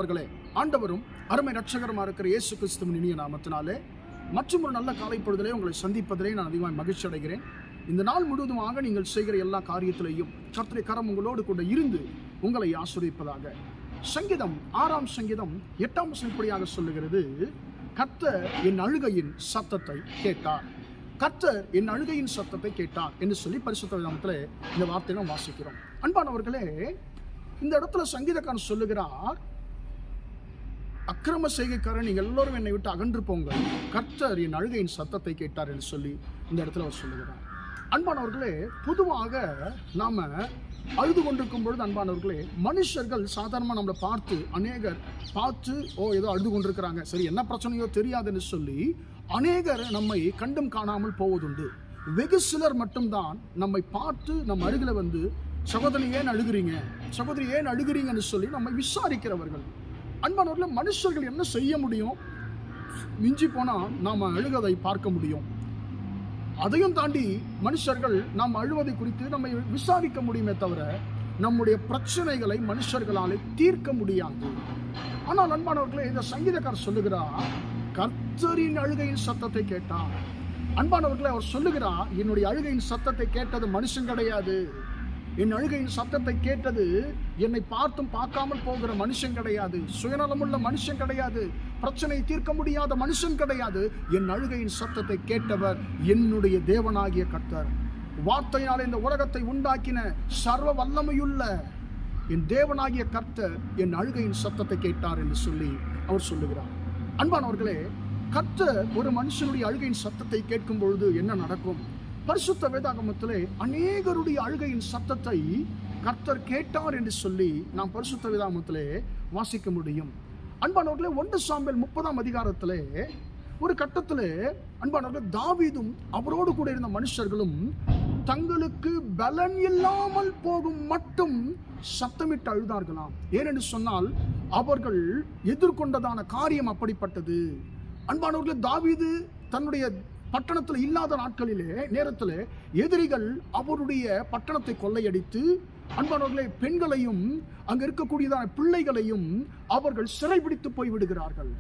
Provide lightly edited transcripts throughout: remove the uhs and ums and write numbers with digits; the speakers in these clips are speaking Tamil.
அவர்களே, ஆண்டவரும் அருமை ரட்சகரமாக இருக்கிற இயேசு கிறிஸ்துவின் இனிய நாமத்தினாலே மற்றும் ஒரு நல்ல காலை பொழுதிலே உங்களை சந்திப்பதிலே நான் அதிகமாக மகிழ்ச்சி அடைகிறேன். இந்த நாள் முழுவதுமாக நீங்கள் செய்கிற எல்லா காரியத்திலையும் கர்த்தருடைய கரம் உங்களோடு கூட இருந்து உங்களை ஆசீர்வதிப்பதாக. சங்கீதம் 6ஆம் சங்கீதம் 8ஆம் வசனம் இப்படியாக சொல்லுகிறது, கர்த்தர் என் அழுகையின் சத்தத்தை கேட்டார். கர்த்தர் என் அழுகையின் சத்தத்தை கேட்டார் என்று சொல்லி பரிசுத்த வேதாகமத்திலே இந்த வார்த்தையை நாம் வாசிக்கிறோம். அன்பானவர்களே, இந்த இடத்துல சங்கீதக்காரன் சொல்லுகிறார், அக்கிரம செய்கைக்காரன் நீங்கள் எல்லோரும் என்னை விட்டு அகன்று போங்க, கர்த்தர் என் அழுகையின் சத்தத்தை கேட்டார் என்று சொல்லி இந்த இடத்துல அவர் சொல்லுகிறார். அன்பானவர்களே, பொதுவாக நாம அழுது கொண்டிருக்கும் பொழுது அன்பானவர்களே, மனுஷர்கள் சாதாரணமாக நம்மளை அநேகர் பார்த்து ஏதோ அழுது கொண்டிருக்கிறாங்க, சரி என்ன பிரச்சனையோ தெரியாதுன்னு சொல்லி அநேகர் நம்மை கண்டும் காணாமல் போவதுண்டு. வெகு சிலர் மட்டும்தான் நம்மை பார்த்து நம்ம அருகில வந்து, சகோதரி ஏன் அழுகிறீங்க, சகோதரி ஏன் அழுகிறீங்கன்னு சொல்லி நம்மை விசாரிக்கிறவர்கள். அன்பானவர்களே, மனுஷர்கள் என்ன செய்ய முடியும்? மிஞ்சி போனால் நாம் அழுகதை பார்க்க முடியும். அதையும் தாண்டி மனுஷர்கள் நாம் அழுவதை குறித்து நம்மை விசாரிக்க முடியுமே தவிர நம்முடைய பிரச்சனைகளை மனுஷர்களாலே தீர்க்க முடியாது. ஆனால் அன்பானவர்களே, இந்த சங்கீதக்காரர் சொல்லுகிறார், கர்த்தரின் அழுகையின் சத்தத்தை கேட்டார். அன்பானவர்களே, அவர் சொல்லுகிறார், என்னுடைய அழுகையின் சத்தத்தை கேட்டது மனுஷன் கிடையாது, என் அழுகையின் சத்தத்தை கேட்டது என்னை பார்த்தும் பார்க்காமல் போகிற மனுஷன் கிடையாது, சுயநலமுள்ள மனுஷன் கிடையாது, பிரச்சனையை தீர்க்க முடியாத மனுஷன் கிடையாது. என் அழுகையின் சத்தத்தை கேட்டவர் என்னுடைய தேவனாகிய கர்த்தர். வார்த்தையினால் இந்த உலகத்தை உண்டாக்கின சர்வ வல்லமையுள்ள என் தேவனாகிய கர்த்தர் என் அழுகையின் சத்தத்தை கேட்டார் என்று சொல்லி அவர் சொல்லுகிறார். அன்பானவர்களே, கர்த்தர் ஒரு மனுஷனுடைய அழுகையின் சத்தத்தை கேட்கும் பொழுது என்ன நடக்கும்? பரிசுத்த வேதாகமத்திலே அநேகருடைய அழுகையின் சத்தத்தை கர்த்தர் கேட்டார் என்று சொல்லி நாம் பரிசுத்த வேதாகமத்திலே வாசிக்க முடியும். அன்பானவர்களே, 1 சாமுவேல் 30ஆம் அதிகாரத்திலே ஒரு கட்டத்திலே அன்பானவர்களே, தாவீதும் அவரோடு கூட இருந்த மனுஷர்களும் தங்களுக்கு பலன் இல்லாமல் போகும் மட்டும் சத்தமிட்டு அழுதார்களாம். ஏனென்று சொன்னால் அவர்கள் எதிர்கொண்டதான காரியம் அப்படிப்பட்டது. அன்பானவர்களே, தாவீது தன்னுடைய பட்டணத்தில் இல்லாத நேரத்தில் எதிரிகள் அவருடைய பட்டணத்தை கொள்ளையடித்து அன்பானவர்களே, பெண்களையும் அங்க இருக்கக்கூடியதான பிள்ளைகளையும் அவர்கள் சிறைபிடித்து போய்விடுகிறார்கள்.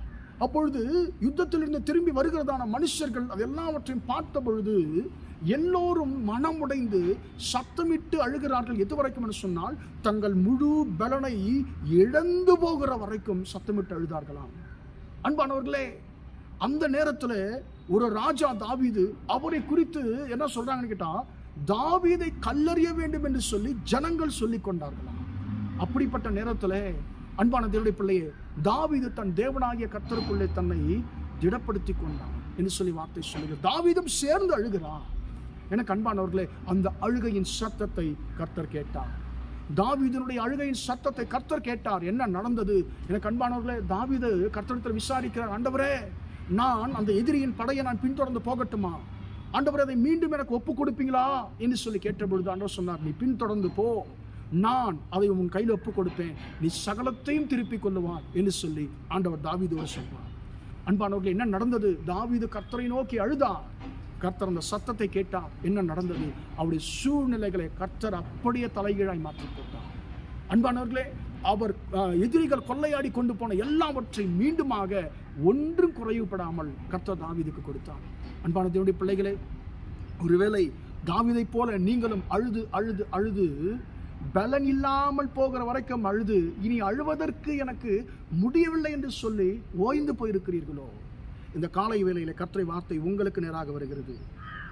அப்பொழுது யுத்தத்திலிருந்து திரும்பி வருகிறதான மனுஷர்கள் அதெல்லாவற்றையும் பார்த்த பொழுது எல்லோரும் மனமுடைந்து சத்தமிட்டு அழுகிறார்கள். எது வரைக்கும் என்று சொன்னால், தங்கள் முழு பலனை இழந்து போகிற வரைக்கும் சத்தமிட்டு அழுதார்களாம். அன்பானவர்களே, அந்த நேரத்தில் ஒரு ராஜா தாவீது, அவரை குறித்து என்ன சொல்றாங்கன்னு கேட்டா, தாவீதை கல்லறிய வேண்டும் என்று சொல்லி ஜனங்கள் சொல்லிக் கொண்டார்களாம். அப்படிப்பட்ட நேரத்தில் அன்பான தேவனுடைய பிள்ளையே, தாவீது தன் தேவனாகிய கர்த்தருக்குள்ளே தன்னை திடப்படுத்தி கொண்டான் என்று சொல்லி வார்த்தை சொல்லுகிறது. தாவீதும் சேர்ந்து அழுகிறார். எனக்கு அன்பானவர்களே, அந்த அழுகையின் சத்தத்தை கர்த்தர் கேட்டார். தாவீதினுடைய அழுகையின் சத்தத்தை கர்த்தர் கேட்டார். என்ன நடந்தது? எனக்கு அன்பானவர்களே, தாவீது கர்த்தரிடத்தில் விசாரிக்கிறார், ஆண்டவரே, நான் அந்த எதிரியின் படையை நான் பின்தொடர்ந்து போகட்டுமா? ஆண்டவர், அதை மீண்டும் எனக்கு ஒப்பு கொடுப்பீங்களா என்று சொல்லி கேட்ட பொழுது ஆண்டவர் சொன்னார், நீ பின்தொடர்ந்து போ, நான் அதை உன் கையில் ஒப்பு கொடுப்பேன், நீ சகலத்தையும் திருப்பிக் கொள்ளுவான் என்று சொல்லி ஆண்டவர் தாவீதோடு சொன்னார். அன்பானவர்கள், என்ன நடந்தது? தாவீது கர்த்தரை நோக்கி அழுதார். கர்த்தர் அந்த சத்தத்தை கேட்டார். என்ன நடந்தது? அவருடைய சூழ்நிலைகளை கர்த்தர் அப்படியே தலைகீழாய் மாற்றி போட்டார். அன்பானவர்களே, அவர் எதிரிகள் கொள்ளையாடி கொண்டு போன எல்லாவற்றையும் மீண்டுமாக ஒன்றும் குறைவுபடாமல் கர்த்தர் தாவீதுக்கு கொடுத்தார். அன்பான தேவனுடைய பிள்ளைகளே, ஒருவேளை தாவீதை போல நீங்களும் அழுது அழுது அழுது பலன் இல்லாமல் போகிற வரைக்கும் அழுது இனி அழுவதற்கு எனக்கு முடியவில்லை என்று சொல்லி ஓய்ந்து போயிருக்கிறீர்களோ? இந்த காலை வேளையில கர்த்தரை வார்த்தை உங்களுக்கு நேராக வருகிறது.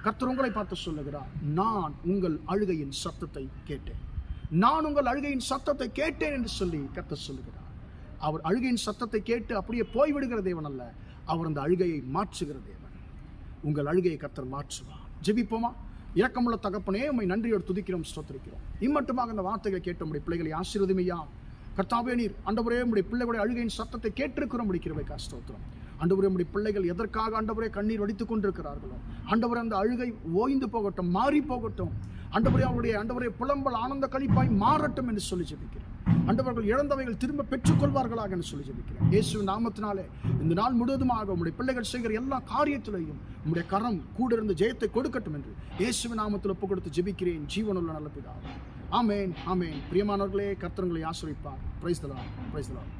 கர்த்தர் உங்களை பார்த்து சொல்லுகிறார், நான் உங்கள் அழுகையின் சத்தத்தை கேட்டேன், நான் உங்கள் அழுகையின் சத்தத்தை கேட்டேன் என்று சொல்லி கர்த்தர் சொல்லுகிறார். அவர் அழுகையின் சத்தத்தை கேட்டு அப்படியே போய்விடுகிற தேவன் அல்ல, அவர் அந்த அழுகையை மாற்றுகிற தேவன். உங்கள் அழுகையை கர்த்தர் மாற்றுவார். ஜெபிப்போமா? இரக்கமுள்ள தகப்பனே, உம்மை நன்றியோடு துதிக்கிறோம், ஸ்தோத்திரிக்கிறோம். இம்மட்டுமாக அந்த வார்த்தைகளை கேட்ட உம்முடைய பிள்ளைகளை ஆசீர்வதிமையா. கர்த்தாவே, நீர் ஆண்டவரே உம்முடைய பிள்ளைகளுடைய அழுகையின் சத்தத்தை கேட்டிருக்கிறோம், முடிக்கிறவைக்கா ஸ்தோத்திரம். ஆண்டவரே, உம்முடைய பிள்ளைகள் எதற்காக ஆண்டவரே கண்ணீர் வடித்துக் கொண்டிருக்கிறார்களோ, ஆண்டவரே அந்த அழுகை ஓய்ந்து போகட்டும், மாறி போகட்டும். ஆண்டவரே, அவருடைய ஆண்டவரே புலம்பல் ஆனந்த களிப்பாய் மாறட்டும் என்று சொல்லி ஜெபிக்கிறேன். ஆண்டவர்கள் இழந்தவைகள் திரும்ப பெற்றுக்கொள்வார்களாக என்று சொல்லி ஜெபிக்கிறேன். இயேசு நாமத்தினாலே இந்த நாள் முழுவதுமாக உம்முடைய பிள்ளைகள் செய்கிற எல்லா காரியத்திலையும் உம்முடைய கரம் கூட இருந்து ஜெயத்தை கொடுக்கட்டும் என்று இயேசுவின் நாமத்தில் ஒப்பு கொடுத்து ஜெபிக்கிறேன், ஜீவனுள்ள நல்ல பிதாவே. ஆமென், ஆமென். பிரியமானவர்களே, கர்த்தர் உங்களை ஆசீர்வதிப்பார். Praise the Lord, praise the Lord.